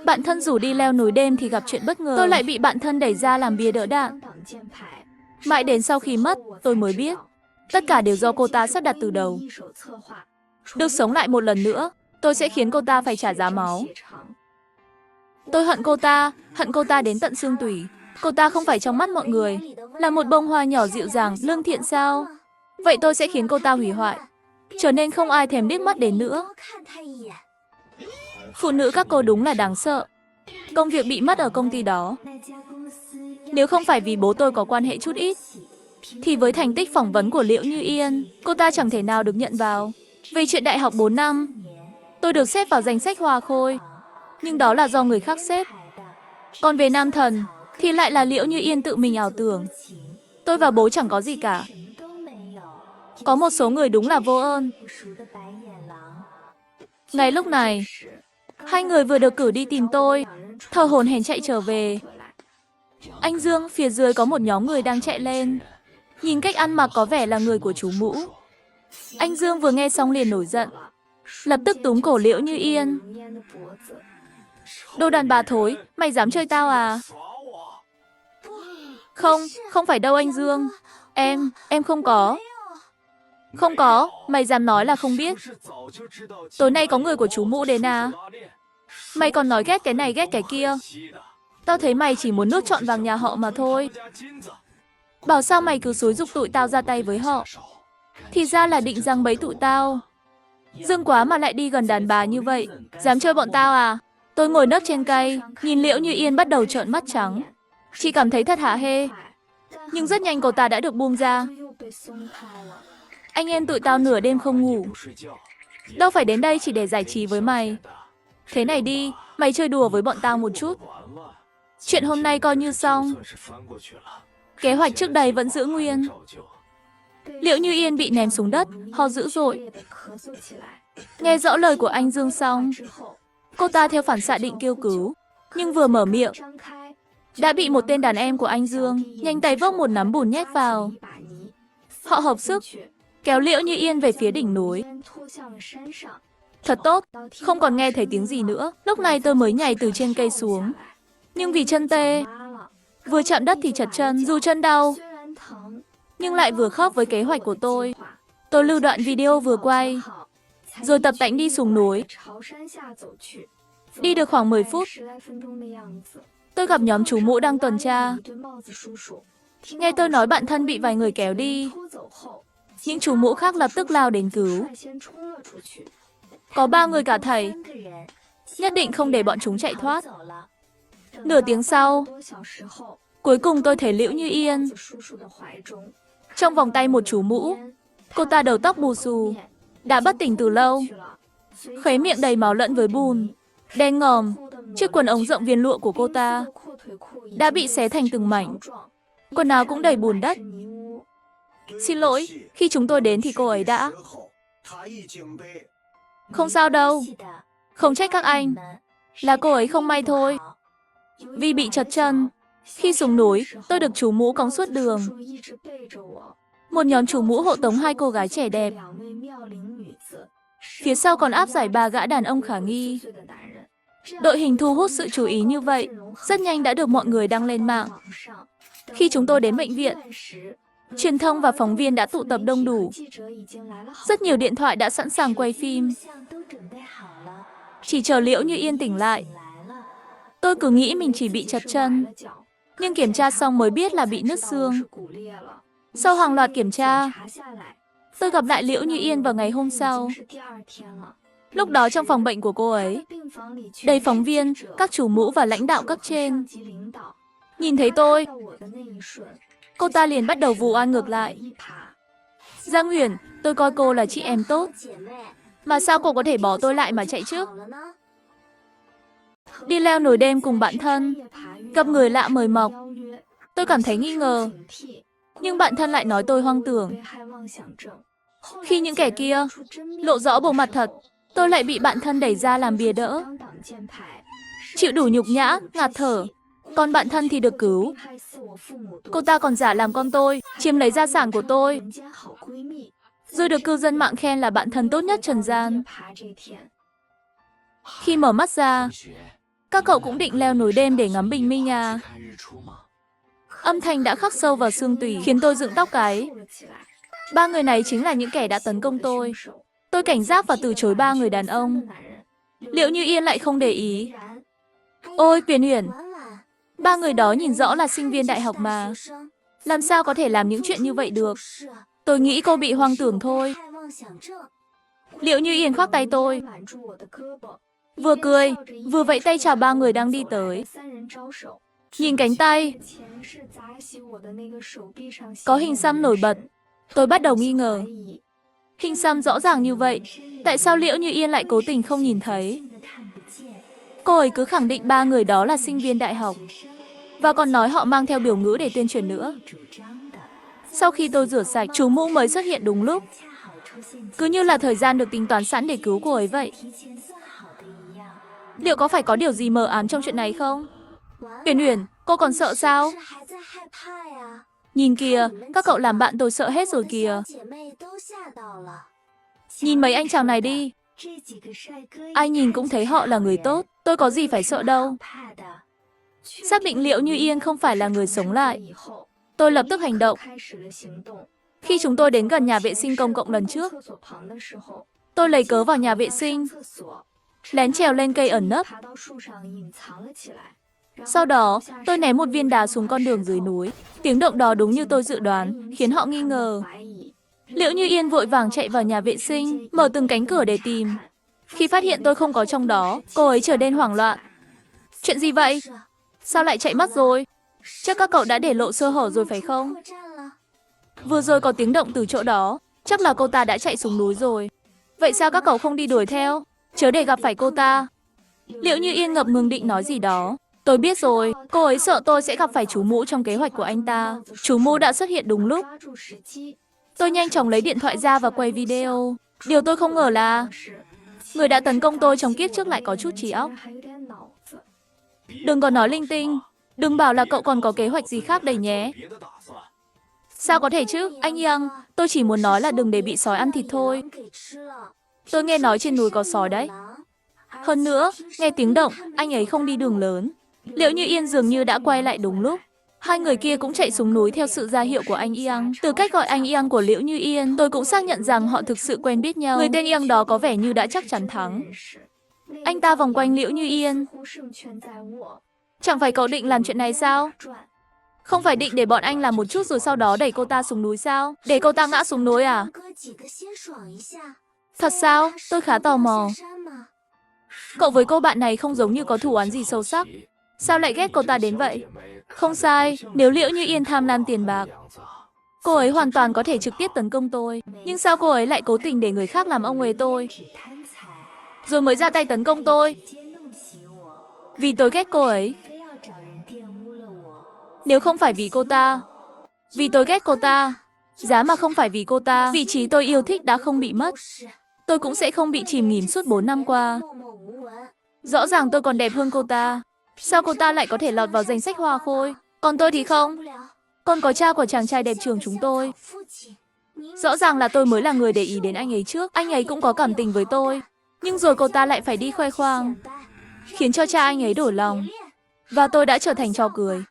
Bạn thân rủ đi leo núi đêm thì gặp chuyện bất ngờ. Tôi lại bị bạn thân đẩy ra làm bia đỡ đạn. Mãi đến sau khi mất, tôi mới biết. Tất cả đều do cô ta sắp đặt từ đầu. Được sống lại một lần nữa, tôi sẽ khiến cô ta phải trả giá máu. Tôi hận cô ta đến tận xương tủy. Cô ta không phải trong mắt mọi người là một bông hoa nhỏ dịu dàng, lương thiện sao? Vậy tôi sẽ khiến cô ta hủy hoại, trở nên không ai thèm liếc mắt đến nữa. Phụ nữ các cô đúng là đáng sợ. Công việc bị mất ở công ty đó. Nếu không phải vì bố tôi có quan hệ chút ít, thì với thành tích phỏng vấn của Liễu Như Yên, cô ta chẳng thể nào được nhận vào. Về chuyện đại học 4 năm, tôi được xếp vào danh sách hoa khôi, nhưng đó là do người khác xếp. Còn về nam thần, thì lại là Liễu Như Yên tự mình ảo tưởng. Tôi và bố chẳng có gì cả. Có một số người đúng là vô ơn. Ngay lúc này, hai người vừa được cử đi tìm tôi, thở hổn hển chạy trở về. Anh Dương, phía dưới có một nhóm người đang chạy lên. Nhìn cách ăn mặc có vẻ là người của chú Mũ. Anh Dương vừa nghe xong liền nổi giận, lập tức túm cổ Liễu Như Yên. Đồ đàn bà thối, mày dám chơi tao à? Không phải đâu anh Dương. Em không có. Không có, mày dám nói là không biết. Tối nay có người của chú Mũ đến à? Mày còn nói ghét cái này ghét cái kia. Tao thấy mày chỉ muốn nuốt trọn vàng nhà họ mà thôi. Bảo sao mày cứ xúi giục tụi tao ra tay với họ. Thì ra là định giăng bẫy tụi tao. Dương quá mà lại đi gần đàn bà như vậy. Dám chơi bọn tao à? Tôi ngồi nấp trên cây, nhìn Liễu Như Yên bắt đầu trợn mắt trắng. Chị cảm thấy thật hả hê. Nhưng rất nhanh cô ta đã được buông ra. Anh em tụi tao nửa đêm không ngủ. Đâu phải đến đây chỉ để giải trí với mày. Thế này đi, mày chơi đùa với bọn tao một chút. Chuyện hôm nay coi như xong. Kế hoạch trước đây vẫn giữ nguyên. Liễu Như Yên bị ném xuống đất, ho dữ dội. Nghe rõ lời của anh Dương xong, cô ta theo phản xạ định kêu cứu, nhưng vừa mở miệng, đã bị một tên đàn em của anh Dương nhanh tay vốc một nắm bùn nhét vào. Họ hợp sức, kéo Liễu Như Yên về phía đỉnh núi. Thật tốt, không còn nghe thấy tiếng gì nữa. Lúc này tôi mới nhảy từ trên cây xuống. Nhưng vì chân tê, vừa chạm đất thì chật chân, dù chân đau, nhưng lại vừa khớp với kế hoạch của tôi. Tôi lưu đoạn video vừa quay, rồi tập tễnh đi xuống núi. Đi được khoảng 10 phút, tôi gặp nhóm chú Mũ đang tuần tra. Nghe tôi nói bạn thân bị vài người kéo đi, những chú Mũ khác lập tức lao đến cứu. Có 3 người cả thảy, nhất định không để bọn chúng chạy thoát. Nửa tiếng sau, cuối cùng tôi thấy Liễu Như Yên trong vòng tay một chú Mũ. Cô ta đầu tóc bù xù, đã bất tỉnh từ lâu, khóe miệng đầy máu lẫn với bùn, đen ngòm. Chiếc quần ống rộng viền lụa của cô ta đã bị xé thành từng mảnh, quần áo cũng đầy bùn đất. Xin lỗi, khi chúng tôi đến thì cô ấy đã... Không sao đâu, không trách các anh, là cô ấy không may thôi. Vì bị trật chân, khi xuống núi, tôi được chú Mũ cõng suốt đường. Một nhóm chú Mũ hộ tống 2 cô gái trẻ đẹp. Phía sau còn áp giải 3 gã đàn ông khả nghi. Đội hình thu hút sự chú ý như vậy, rất nhanh đã được mọi người đăng lên mạng. Khi chúng tôi đến bệnh viện, truyền thông và phóng viên đã tụ tập đông đủ. Rất nhiều điện thoại đã sẵn sàng quay phim. Chỉ chờ Liễu Như Yên tỉnh lại. Tôi cứ nghĩ mình chỉ bị chật chân, nhưng kiểm tra xong mới biết là bị nứt xương. Sau hàng loạt kiểm tra, tôi gặp lại Liễu Như Yên vào ngày hôm sau. Lúc đó trong phòng bệnh của cô ấy, đầy phóng viên, các chủ mũ và lãnh đạo cấp trên. Nhìn thấy tôi, cô ta liền bắt đầu vu oan ngược lại. Giang Huyền, tôi coi cô là chị em tốt, mà sao cô có thể bỏ tôi lại mà chạy trước? Đi leo núi đêm cùng bạn thân, gặp người lạ mời mọc. Tôi cảm thấy nghi ngờ, nhưng bạn thân lại nói tôi hoang tưởng. Khi những kẻ kia lộ rõ bộ mặt thật, tôi lại bị bạn thân đẩy ra làm bìa đỡ. Chịu đủ nhục nhã, ngạt thở. Còn bạn thân thì được cứu. Cô ta còn giả làm con tôi, chiếm lấy gia sản của tôi, rồi được cư dân mạng khen là bạn thân tốt nhất trần gian. Khi mở mắt ra, Các cậu cũng định leo núi đêm để ngắm bình minh à? Âm thanh đã khắc sâu vào xương tủy, khiến tôi dựng tóc gáy. Ba người này chính là những kẻ đã tấn công tôi. Tôi cảnh giác và từ chối ba người đàn ông. Liệu Như Yên lại không để ý? Ôi, Tuyền Uyển, ba người đó nhìn rõ là sinh viên đại học mà. Làm sao có thể làm những chuyện như vậy được? Tôi nghĩ cô bị hoang tưởng thôi. Liệu Như Yên khoác tay tôi, vừa cười, vừa vẫy tay chào ba người đang đi tới. Nhìn cánh tay, có hình xăm nổi bật. Tôi bắt đầu nghi ngờ. Hình xăm rõ ràng như vậy, tại sao Liễu Như Yên lại cố tình không nhìn thấy? Cô ấy cứ khẳng định ba người đó là sinh viên đại học, và còn nói họ mang theo biểu ngữ để tuyên truyền nữa. Sau khi tôi rửa sạch, chú Mũ mới xuất hiện đúng lúc. Cứ như là thời gian được tính toán sẵn để cứu cô ấy vậy. Liệu có phải có điều gì mờ ám trong chuyện này không? Uyển Uyển, cô còn sợ sao? Nhìn kìa, các cậu làm bạn tôi sợ hết rồi kìa. Nhìn mấy anh chàng này đi. Ai nhìn cũng thấy họ là người tốt, tôi có gì phải sợ đâu. Xác định Liễu Như Yên không phải là người sống lại, tôi lập tức hành động. Khi chúng tôi đến gần nhà vệ sinh công cộng lần trước, tôi lấy cớ vào nhà vệ sinh, lén trèo lên cây ẩn nấp. Sau đó, tôi ném một viên đá xuống con đường dưới núi. Tiếng động đó đúng như tôi dự đoán, khiến họ nghi ngờ. Liễu Như Yên vội vàng chạy vào nhà vệ sinh, mở từng cánh cửa để tìm. Khi phát hiện tôi không có trong đó, cô ấy trở nên hoảng loạn. Chuyện gì vậy? Sao lại chạy mất rồi? Chắc các cậu đã để lộ sơ hở rồi phải không? Vừa rồi có tiếng động từ chỗ đó, chắc là cô ta đã chạy xuống núi rồi. Vậy sao các cậu không đi đuổi theo? Chớ để gặp phải cô ta. Liễu Như Yên ngập ngừng định nói gì đó. Tôi biết rồi, cô ấy sợ tôi sẽ gặp phải chú Mũ trong kế hoạch của anh ta. Chú Mũ đã xuất hiện đúng lúc. Tôi nhanh chóng lấy điện thoại ra và quay video. Điều tôi không ngờ là người đã tấn công tôi trong kiếp trước lại có chút trí óc. Đừng có nói linh tinh. Đừng bảo là cậu còn có kế hoạch gì khác đây nhé. Sao có thể chứ, anh Yang, tôi chỉ muốn nói là đừng để bị sói ăn thịt thôi. Tôi nghe nói trên núi có sói đấy. Hơn nữa, nghe tiếng động, anh ấy không đi đường lớn. Liễu Như Yên dường như đã quay lại đúng lúc. Hai người kia cũng chạy xuống núi theo sự ra hiệu của anh Yang. Từ cách gọi anh Yang của Liễu Như Yên, tôi cũng xác nhận rằng họ thực sự quen biết nhau. Người tên Yang đó có vẻ như đã chắc chắn thắng. Anh ta vòng quanh Liễu Như Yên. Chẳng phải cậu định làm chuyện này sao? Không phải định để bọn anh làm một chút rồi sau đó đẩy cô ta xuống núi sao? Để cô ta ngã xuống núi à? Thật sao? Tôi khá tò mò. Cậu với cô bạn này không giống như có thù oán gì sâu sắc. Sao lại ghét cô ta đến vậy? Không sai, nếu Liễu Như Yên tham lam tiền bạc, cô ấy hoàn toàn có thể trực tiếp tấn công tôi. Nhưng sao cô ấy lại cố tình để người khác làm ông hề tôi, rồi mới ra tay tấn công tôi? Vì tôi ghét cô ấy. Nếu không phải vì cô ta, vì tôi ghét cô ta, giá mà không phải vì cô ta, vị trí tôi yêu thích đã không bị mất, tôi cũng sẽ không bị chìm nghỉm suốt 4 năm qua. Rõ ràng tôi còn đẹp hơn cô ta. Sao cô ta lại có thể lọt vào danh sách hoa khôi? Còn tôi thì không. Còn có cha của chàng trai đẹp trường chúng tôi. Rõ ràng là tôi mới là người để ý đến anh ấy trước. Anh ấy cũng có cảm tình với tôi. Nhưng rồi cô ta lại phải đi khoe khoang, khiến cho cha anh ấy đổi lòng. Và tôi đã trở thành trò cười.